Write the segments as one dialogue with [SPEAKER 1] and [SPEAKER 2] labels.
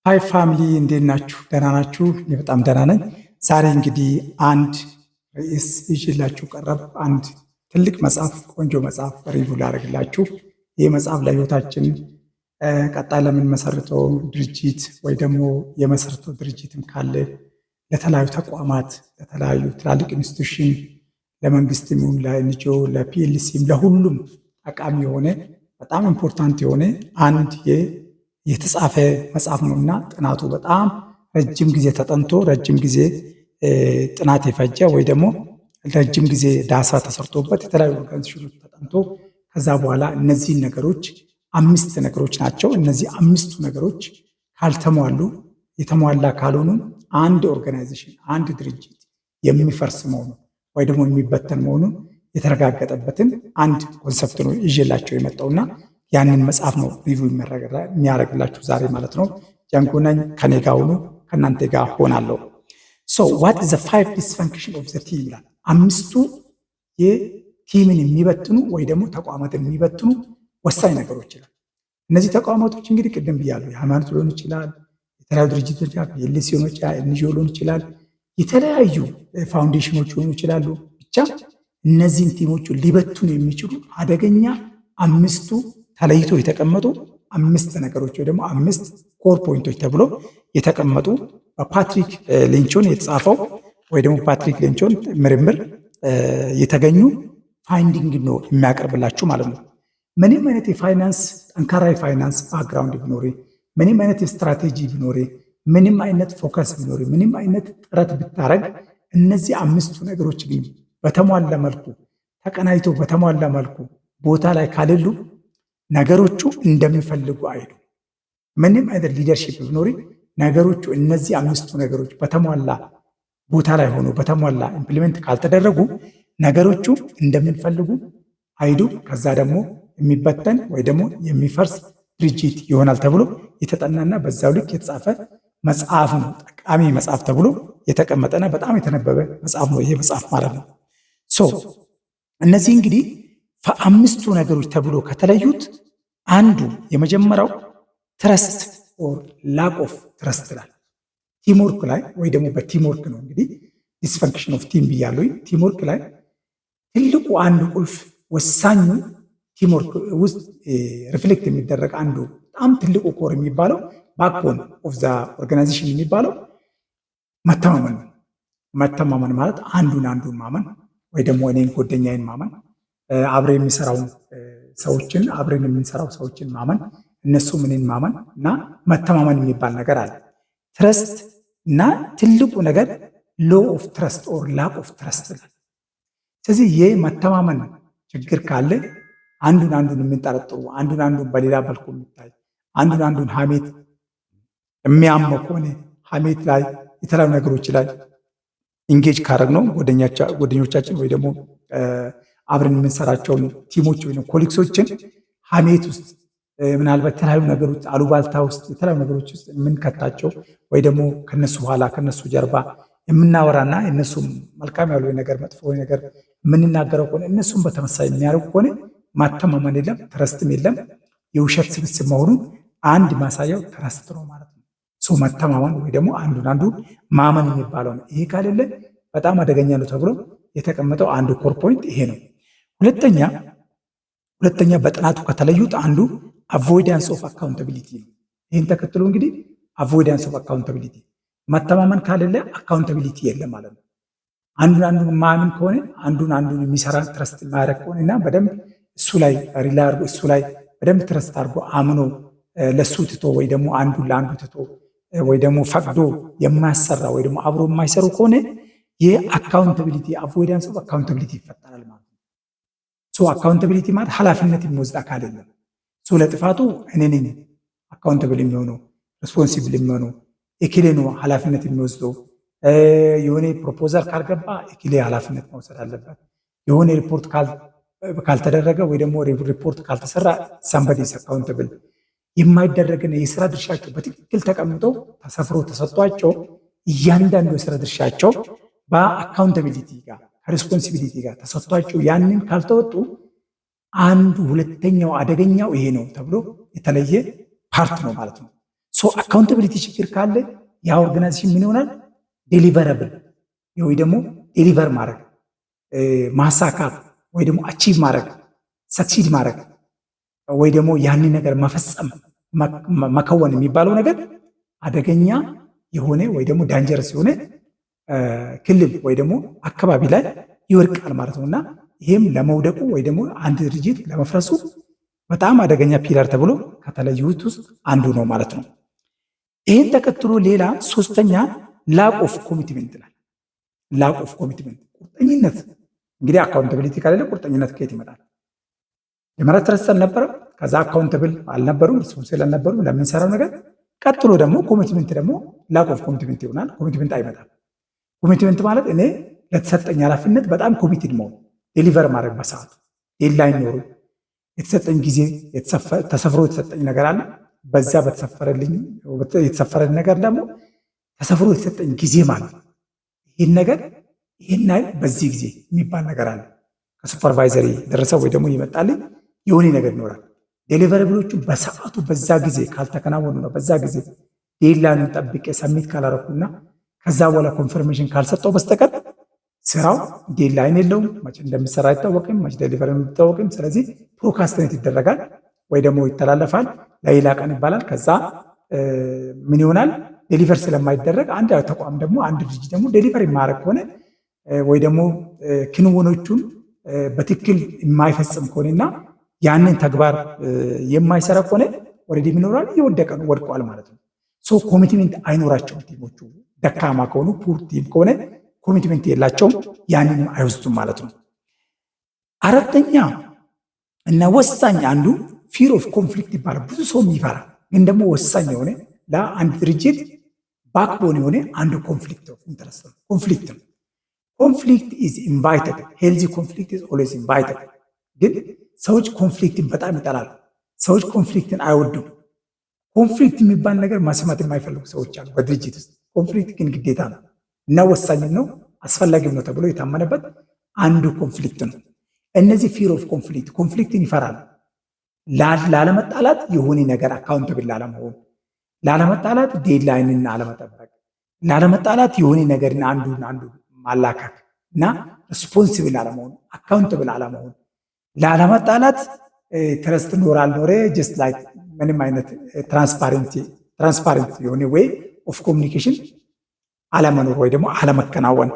[SPEAKER 1] ሃይ ፋሚሊ እንዴት ናችሁ? ደህና ናችሁ? እኔ በጣም ደህና ነኝ። ዛሬ እንግዲህ አንድ ርዕስ ይዤላችሁ ቀረብ። አንድ ትልቅ መጽሐፍ፣ ቆንጆ መጽሐፍ ሪቪው ላደርግላችሁ። ይህ መጽሐፍ ለህይወታችን ቀጣይ ለምንመሰርተው ድርጅት ወይ ደግሞ የመሰረተው ድርጅትም ካለ ለተለያዩ ተቋማት፣ ለተለያዩ ትላልቅ ኢንስቲትዩሽን፣ ለመንግስትም ይሁን ለኤንጂኦ፣ ለፒኤልሲም ለሁሉም ጠቃሚ የሆነ በጣም ኢምፖርታንት የሆነ አንድ የተጻፈ መጽሐፍ ነውና ጥናቱ በጣም ረጅም ጊዜ ተጠንቶ ረጅም ጊዜ ጥናት የፈጀ ወይ ደግሞ ረጅም ጊዜ ዳሳ ተሰርቶበት የተለያዩ ኦርጋናይዜሽኖች ተጠንቶ ከዛ በኋላ እነዚህን ነገሮች 5 ነገሮች ናቸው። እነዚህ 5ቱ ነገሮች ካልተሟሉ የተሟላ ካልሆኑ አንድ ኦርጋናይዜሽን አንድ ድርጅት የሚፈርስ መሆኑ ወይ ደግሞ የሚበተን መሆኑን የተረጋገጠበትን አንድ ኮንሰፕት ነው ይዤላቸው የመጣውና ያንን መጽሐፍ ነው ሪቪው የሚያደርግላችሁ ዛሬ ማለት ነው። ጃንጎ ነኝ። ከኔ ጋር ሁኑ፣ ከእናንተ ጋር ሆናለሁ። ሶ ዋት ኢዝ ዘ 5 ዲስፈንክሽን ኦፍ ዘ ቲም ይላል። 5ቱ የቲምን የሚበትኑ ወይ ደግሞ ተቋማትን የሚበትኑ ወሳኝ ነገሮች ይላል። እነዚህ ተቋማቶች እንግዲህ ቅድም ብያለሁ፣ የሃይማኖት ሊሆን ይችላል፣ የተለያዩ ድርጅቶች የኤልሲዮኖች ኤንጂኦ ሊሆን ይችላል፣ የተለያዩ ፋውንዴሽኖች ሊሆኑ ይችላሉ። ብቻ እነዚህን ቲሞቹ ሊበትኑ የሚችሉ አደገኛ 5ቱ ተለይቶ የተቀመጡ 5 ነገሮች ወይ ደግሞ 5 ኮር ፖይንቶች ተብሎ የተቀመጡ በፓትሪክ ሌንቾን የተጻፈው ወይ ደግሞ ፓትሪክ ሌንቾን ምርምር የተገኙ ፋይንዲንግ ነው የሚያቀርብላችሁ ማለት ነው። ምንም አይነት የፋይናንስ ጠንካራ የፋይናንስ ባክግራውንድ ቢኖር፣ ምንም አይነት የስትራቴጂ ቢኖር፣ ምንም አይነት ፎከስ ቢኖር፣ ምንም አይነት ጥረት ብታረግ እነዚህ 5ቱ ነገሮች ግን በተሟላ መልኩ ተቀናይቶ በተሟላ መልኩ ቦታ ላይ ካሌሉ ነገሮቹ እንደሚፈልጉ አይሉ። ምንም አይነት ሊደርሺፕ ቢኖር ነገሮቹ እነዚህ 5ቱ ነገሮች በተሟላ ቦታ ላይ ሆኖ በተሟላ ኢምፕሊሜንት ካልተደረጉ ነገሮቹ እንደምንፈልጉ አይዱ። ከዛ ደግሞ የሚበተን ወይ ደግሞ የሚፈርስ ድርጅት ይሆናል ተብሎ የተጠናና በዛው ልክ የተጻፈ መጽሐፍ ነው። ጠቃሚ መጽሐፍ ተብሎ የተቀመጠና በጣም የተነበበ መጽሐፍ ነው ይሄ መጽሐፍ ማለት ነው። ሶ እነዚህ እንግዲህ 5ቱ ነገሮች ተብሎ ከተለዩት አንዱ የመጀመሪያው ትረስት ኦር ላክ ኦፍ ትረስት ላይ ቲምወርክ ላይ ወይ ደግሞ በቲምወርክ ነው እንግዲህ ዲስፈንክሽን ኦፍ ቲም ብያለሁ። ቲምወርክ ላይ ትልቁ አንዱ ቁልፍ ወሳኙ ቲምወርክ ውስጥ ሪፍሌክት የሚደረግ አንዱ በጣም ትልቁ ኮር የሚባለው ባክቦን ኦፍ ዘ ኦርጋናይዜሽን የሚባለው መተማመን ነው። መተማመን ማለት አንዱን ማመን ወይ ደግሞ እኔን ጓደኛዬን ማመን፣ አብረን የሚሰራውን ሰዎችን አብረን የምንሰራው ሰዎችን ማመን፣ እነሱም እኔን ማመን እና መተማመን የሚባል ነገር አለ። ትረስት እና ትልቁ ነገር ሎ ኦፍ ትረስት ኦር ላክ ኦፍ ትረስት ነው። ስለዚህ ይህ መተማመን ችግር ካለ አንዱን የምንጠረጥሩ አንዱን በሌላ መልኩ የሚታይ አንዱን ሀሜት የሚያመው ከሆነ ሀሜት ላይ የተለያዩ ነገሮች ላይ ኢንጌጅ ካረግነው ጓደኞቻችን ወይ ደግሞ አብረን የምንሰራቸውን ቲሞች ወይ ኮሊክሶችን ሀሜት ውስጥ ምናልባት የተለያዩ ነገሮች አሉባልታ ውስጥ የተለያዩ ነገሮች ውስጥ የምንከታቸው ወይ ደግሞ ከነሱ ኋላ ከነሱ ጀርባ የምናወራና እነሱም መልካም ያሉ ነገር መጥፎ ነገር የምንናገረው ከሆነ እነሱም በተመሳሳይ የሚያደርጉ ከሆነ ማተማመን የለም፣ ትረስትም የለም። የውሸት ስብስብ መሆኑን አንድ ማሳያው ትረስት ነው ማለት ነው። ሰው መተማመን ወይ ደግሞ አንዱን ማመን የሚባለው ነው። ይሄ ካሌለ በጣም አደገኛ ነው ተብሎ የተቀመጠው አንዱ ኮር ፖይንት ይሄ ነው። ሁለተኛ በጥናቱ ከተለዩት አንዱ አቮይዳንስ ኦፍ አካውንታቢሊቲ ነው። ይህን ተከትሎ እንግዲህ አቮይዳንስ ኦፍ አካውንታቢሊቲ መተማመን ካሌለ አካውንታቢሊቲ የለም ማለት ነው። አንዱን ማመን ከሆነ አንዱን የሚሰራ ትረስት ማያደርግ ከሆነና በደንብ እሱ ላይ ሪላ አድርጎ እሱ ላይ በደንብ ትረስት አድርጎ አምኖ ለሱ ትቶ ወይ ደግሞ አንዱን ለአንዱ ትቶ ወይ ደግሞ ፈቅዶ የማያሰራ ወይ ደግሞ አብሮ የማይሰሩ ከሆነ የአካውንታቢሊቲ አቮይዳንስ ኦፍ አካውንታቢሊቲ ይፈጠራል ማለት ነው። ሶ አካውንታቢሊቲ ማለት ኃላፊነት የሚወስድ አካል የለም። ሶ ለጥፋቱ እኔ ነኝ አካውንታብል የሚሆነው ሬስፖንሲብል የሚሆነው ኤኪሌ ነው ኃላፊነት የሚወስደው። የሆነ ፕሮፖዛል ካልገባ ኤኪሌ ኃላፊነት መውሰድ አለበት። የሆነ ሪፖርት ካልተደረገ ወይ ደግሞ ሪፖርት ካልተሰራ ሳምበዲ ኢዝ አካውንታብል። የማይደረግን የስራ ድርሻቸው በትክክል ተቀምጦ ተሰፍሮ ተሰጥቷቸው እያንዳንዱ የስራ ድርሻቸው በአካውንታቢሊቲ ጋር ከሬስፖንሲቢሊቲ ጋር ተሰጥቷቸው ያንን ካልተወጡ አንዱ ሁለተኛው አደገኛው ይሄ ነው ተብሎ የተለየ ፓርት ነው ማለት ነው። ሶ አካውንታቢሊቲ ችግር ካለ ያ ኦርጋናይዜሽን ምን ይሆናል? ዴሊቨረብል ወይ ደግሞ ዴሊቨር ማድረግ ማሳካት ወይ ደግሞ አቺቭ ማድረግ ሰክሲድ ማድረግ ወይ ደግሞ ያንን ነገር መፈጸም መከወን የሚባለው ነገር አደገኛ የሆነ ወይ ደግሞ ዳንጀረስ የሆነ ክልል ወይ ደግሞ አካባቢ ላይ ይወርቃል ማለት ነውና ይህም ለመውደቁ ወይ ደግሞ አንድ ድርጅት ለመፍረሱ በጣም አደገኛ ፒለር ተብሎ ከተለዩት ውስጥ አንዱ ነው ማለት ነው። ይህን ተከትሎ ሌላ ሶስተኛ ላክ ኦፍ ኮሚትመንት ይላል። ላክ ኦፍ ኮሚትመንት ቁርጠኝነት። እንግዲህ አካውንታቢሊቲ ካለ ቁርጠኝነት ከየት ይመጣል? የመራ ትረስት አልነበረም፣ ከዛ አካውንታብል አልነበሩም፣ ሪስፖንሲብል አልነበሩም ለምንሰራው ነገር። ቀጥሎ ደግሞ ኮሚትመንት ደግሞ ላክ ኦፍ ኮሚትመንት ይሆናል። ኮሚትመንት አይመጣም። ኮሚትመንት ማለት እኔ ለተሰጠኝ ኃላፊነት በጣም ኮሚትድ መሆን፣ ዴሊቨር ማድረግ በሰዓቱ ዴድላይን ኖሩ፣ የተሰጠኝ ጊዜ ተሰፍሮ የተሰጠኝ ነገር አለ። በዛ የተሰፈረልኝ ነገር ደግሞ ተሰፍሮ የተሰጠኝ ጊዜ ማለት ይህን ነገር ይህን በዚህ ጊዜ የሚባል ነገር አለ። ከሱፐርቫይዘሪ ደረሰው ወይ ደግሞ ይመጣልኝ የሆነ ነገር ይኖራል። ዴሊቨረብሎቹ በሰዓቱ በዛ ጊዜ ካልተከናወኑ ነው በዛ ጊዜ ዴድላይኑን ጠብቄ ሰሚት ካላረኩና ከዛ በኋላ ኮንፈርሜሽን ካልሰጠው በስተቀር ስራው ዴድላይን የለውም። መቼ እንደሚሰራ አይታወቅም፣ መቼ ዴሊቨር እንደሚታወቅም። ስለዚህ ፕሮካስትኔት ይደረጋል ወይ ደግሞ ይተላለፋል፣ ለሌላ ቀን ይባላል። ከዛ ምን ይሆናል? ዴሊቨር ስለማይደረግ አንድ ተቋም ደግሞ አንድ ድርጅት ደግሞ ዴሊቨር የማያደርግ ከሆነ ወይ ደግሞ ክንውኖቹን በትክክል የማይፈጽም ከሆነና ያንን ተግባር የማይሰራ ከሆነ ወረዲ ይኖራል፣ እየወደቀ ነው፣ ወድቋል ማለት ነው። ሶ ኮሚትመንት አይኖራቸውም ቲሞቹ። ደካማ ከሆኑ ፑር ቲም ከሆነ ኮሚትመንት የላቸውም፣ ያንንም አይወስዱም ማለት ነው። አራተኛ እና ወሳኝ አንዱ ፊር ኦፍ ኮንፍሊክት ይባላል። ብዙ ሰው የሚፈራ ግን ደግሞ ወሳኝ የሆነ ለአንድ ድርጅት ባክቦን የሆነ አንዱ ኮንፍሊክት ኦፍ ኢንተረስት ነው። ኮንፍሊክት ኢዝ ኢንቫይትድ፣ ሄልዚ ኮንፍሊክት ኢዝ ኦልዌይዝ ኢንቫይትድ። ግን ሰዎች ኮንፍሊክትን በጣም ይጠላሉ። ሰዎች ኮንፍሊክትን አይወዱም። ኮንፍሊክት የሚባል ነገር ማስማት የማይፈልጉ ሰዎች አሉ በድርጅት ውስጥ። ኮንፍሊክት ግን ግዴታ ነው እና ወሳኝም ነው አስፈላጊም ነው ተብሎ የታመነበት አንዱ ኮንፍሊክት ነው። እነዚህ ፊር ኦፍ ኮንፍሊክትን ይፈራሉ። ላለመጣላት የሆነ ነገር አካውንተብል ላለመሆን፣ ላለመጣላት ዴድላይንን አለመጠበቅ፣ ላለመጣላት የሆነ ነገርን አንዱን አንዱ ማላካክ እና ሪስፖንሲብል አለመሆን፣ አካውንተብል አለመሆን፣ ላለመጣላት ትረስት ኖር አልኖረ ጀስት ላይክ ምንም አይነት ትራንስፓረንት የሆነ ወይ ኦፍ ኮሚኒኬሽን አለመኖር ወይ ደግሞ አለመከናወን፣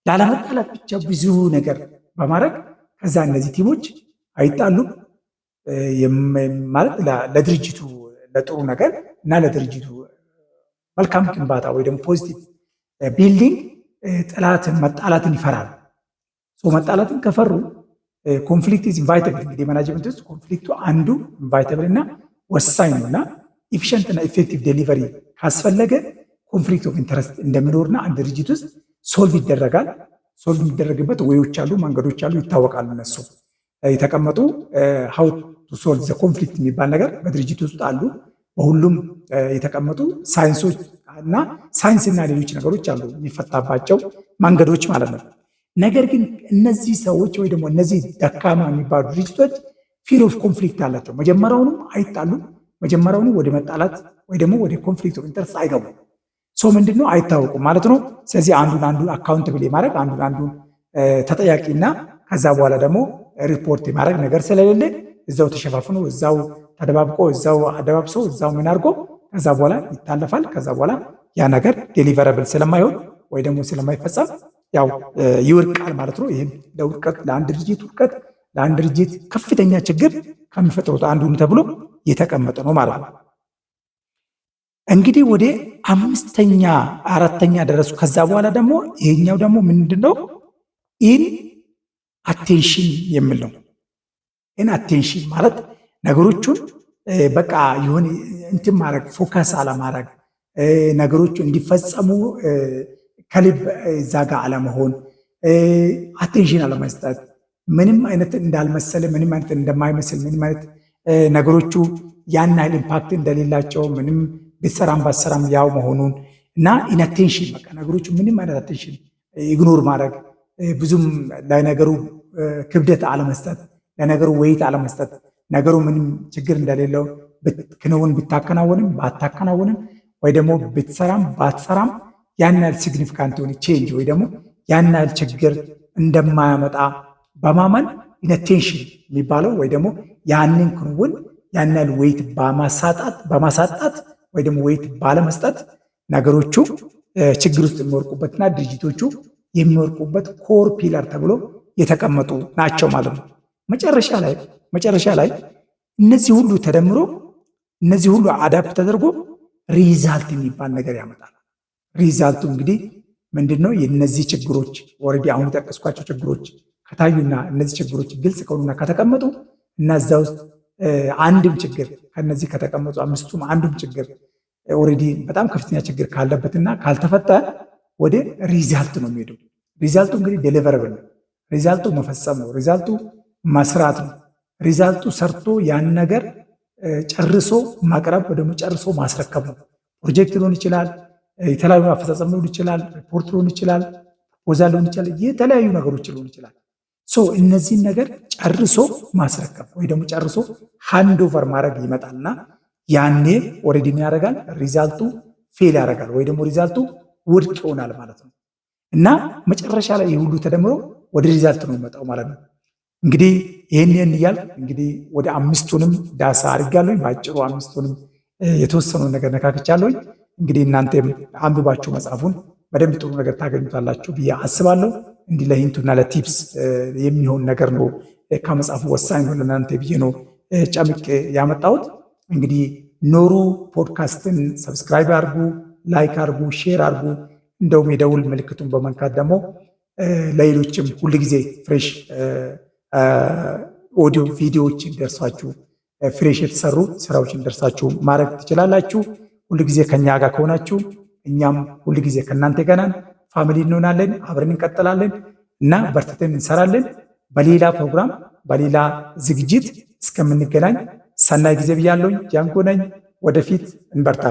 [SPEAKER 1] ላለመጣላት ብቻ ብዙ ነገር በማድረግ ከዛ እነዚህ ቲሞች አይጣሉም ማለት ለድርጅቱ ለጥሩ ነገር እና ለድርጅቱ መልካም ግንባታ ወይ ደግሞ ፖዚቲቭ ቢልዲንግ ጥላትን መጣላትን ይፈራሉ። መጣላትን ከፈሩ ኮንፍሊክት ኢዝ ኢንቫይተብል። እንግዲህ ማናጅመንት ውስጥ ኮንፍሊክቱ አንዱ ኢንቫይተብል እና ወሳኝ ነው እና ኢፊሽንት እና ኢፌክቲቭ ዴሊቨሪ ካስፈለገ ኮንፍሊክት ኦፍ ኢንተረስት እንደሚኖርና አንድ ድርጅት ውስጥ ሶልቭ ይደረጋል። ሶልቭ የሚደረግበት ወዮች አሉ፣ መንገዶች አሉ፣ ይታወቃሉ። እነሱ የተቀመጡ ሀው ቱ ሶልቭ ዘ ኮንፍሊክት የሚባል ነገር በድርጅት ውስጥ አሉ። በሁሉም የተቀመጡ ሳይንሶች እና ሳይንስና ሌሎች ነገሮች አሉ የሚፈታባቸው መንገዶች ማለት ነው። ነገር ግን እነዚህ ሰዎች ወይ ደግሞ እነዚህ ደካማ የሚባሉ ድርጅቶች ፊር ኦፍ ኮንፍሊክት አላቸው። መጀመሪያውንም አይጣሉም፣ መጀመሪያውንም ወደ መጣላት ወይ ደግሞ ወደ ኮንፍሊክት ኦፍ ኢንተረስት አይገቡም። ምንድነው አይታወቁም ማለት ነው። ስለዚህ አንዱን አካውንትብል የማድረግ አንዱን ተጠያቂና ከዛ በኋላ ደግሞ ሪፖርት የማድረግ ነገር ስለሌለ እዛው ተሸፋፍኖ እዛው ተደባብቆ እዛው አደባብሰው እዛው ምን አድርጎ ከዛ በኋላ ይታለፋል። ከዛ በኋላ ያ ነገር ዴሊቨረብል ስለማይሆን ወይ ደግሞ ስለማይፈጸም ያው ይወርቃል ማለት ነው። ይህም ለውድቀት ለአንድ ድርጅት ውድቀት ለአንድ ድርጅት ከፍተኛ ችግር ከሚፈጥሩት አንዱ ተብሎ የተቀመጠ ነው ማለት ነው። እንግዲህ ወደ አራተኛ ደረሱ። ከዛ በኋላ ደግሞ ይሄኛው ደግሞ ምንድነው? ኢን አቴንሽን የሚል ነው። ኢን አቴንሽን ማለት ነገሮቹን በቃ የሆነ እንትን ማድረግ ፎከስ አለማድረግ፣ ነገሮቹ እንዲፈጸሙ ከልብ እዛ ጋር አለመሆን፣ አቴንሽን አለመስጠት፣ ምንም አይነት እንዳልመሰለ ምንም አይነት እንደማይመስል ምንም አይነት ነገሮቹ ያን ያህል ኢምፓክት እንደሌላቸው ምንም ብትሰራም ባትሰራም ያው መሆኑን እና ኢንአቴንሽን በቃ ነገሮቹ ምንም አይነት አቴንሽን ኢግኖር ማድረግ፣ ብዙም ለነገሩ ክብደት አለመስጠት፣ ለነገሩ ወይት አለመስጠት፣ ነገሩ ምንም ችግር እንደሌለው ክንውን ብታከናወንም ባታከናወንም ወይ ደግሞ ብትሰራም ባትሰራም ያን ያህል ሲግኒፊካንት የሆነ ቼንጅ ወይ ደግሞ ያን ያህል ችግር እንደማያመጣ በማመን ኢነቴንሽን የሚባለው ወይ ደግሞ ያንን ክንውን ያን ያህል ዌይት በማሳጣት ወይ ደግሞ ዌይት ባለመስጠት ነገሮቹ ችግር ውስጥ የሚወርቁበትና ድርጅቶቹ የሚወርቁበት ኮር ፒለር ተብሎ የተቀመጡ ናቸው ማለት ነው። መጨረሻ ላይ እነዚህ ሁሉ ተደምሮ እነዚህ ሁሉ አዳፕት ተደርጎ ሪዛልት የሚባል ነገር ያመጣል። ሪዛልቱ እንግዲህ ምንድነው? የነዚህ ችግሮች ኦልሬዲ አሁን የጠቀስኳቸው ችግሮች ከታዩና እነዚህ ችግሮች ግልጽ ከሆኑና ከተቀመጡ እና እዛ ውስጥ አንድም ችግር ከነዚህ ከተቀመጡ አምስቱም አንዱም ችግር ኦልሬዲ በጣም ከፍተኛ ችግር ካለበትና ካልተፈታ ወደ ሪዛልት ነው የሚሄደው። ሪዛልቱ እንግዲህ ዴሊቨረብል ነው። ሪዛልቱ መፈጸም ነው። ሪዛልቱ መስራት ነው። ሪዛልቱ ሰርቶ ያን ነገር ጨርሶ ማቅረብ ወይ ደግሞ ጨርሶ ማስረከብ ነው። ፕሮጀክት ሊሆን ይችላል፣ የተለያዩ አፈጻጸም ሊሆን ይችላል፣ ሪፖርት ሊሆን ይችላል፣ ፕሮፖዛል ሊሆን ይችላል፣ የተለያዩ ነገሮች ሊሆን ይችላል። እነዚህን ነገር ጨርሶ ማስረከብ ወይ ደግሞ ጨርሶ ሃንድ ኦቨር ማድረግ ይመጣልና ያኔ ኦልሬዲ ምን ያደርጋል? ሪዛልቱ ፌል ያደርጋል ወይ ደግሞ ሪዛልቱ ውድቅ ይሆናል ማለት ነው። እና መጨረሻ ላይ የሁሉ ተደምሮ ወደ ሪዛልት ነው የሚመጣው ማለት ነው። እንግዲህ ይህን እያል እንግዲህ ወደ አምስቱንም ዳሳ አድርጋለሁ። በአጭሩ አምስቱንም የተወሰነውን ነገር ነካክቻለሁ። እንግዲህ እናንተም አንብባችሁ መጽሐፉን በደንብ ጥሩ ነገር ታገኙታላችሁ ብዬ አስባለሁ። እንዲህ ለሂንቱና ለቲፕስ የሚሆን ነገር ነው ከመጽሐፉ ወሳኝ ነው ለእናንተ ብዬ ነው ጨምቄ ያመጣሁት። እንግዲህ ኖሩ ፖድካስትን ሰብስክራይብ አድርጉ፣ ላይክ አድርጉ፣ ሼር አድርጉ። እንደውም የደውል ምልክቱን በመንካት ደግሞ ለሌሎችም ሁልጊዜ ፍሬሽ ኦዲዮ ቪዲዮዎች ደርሳችሁ ፍሬሽ የተሰሩ ስራዎች ደርሳችሁ ማድረግ ትችላላችሁ። ሁልጊዜ ከኛ ጋር ከሆናችሁ እኛም ሁልጊዜ ከእናንተ ጋር ነን። ፋሚሊ እንሆናለን፣ አብረን እንቀጥላለን እና በርትተን እንሰራለን። በሌላ ፕሮግራም በሌላ ዝግጅት እስከምንገናኝ ሰናይ ጊዜ ብያለሁኝ። ጃንጎ ነኝ። ወደፊት እንበርታ።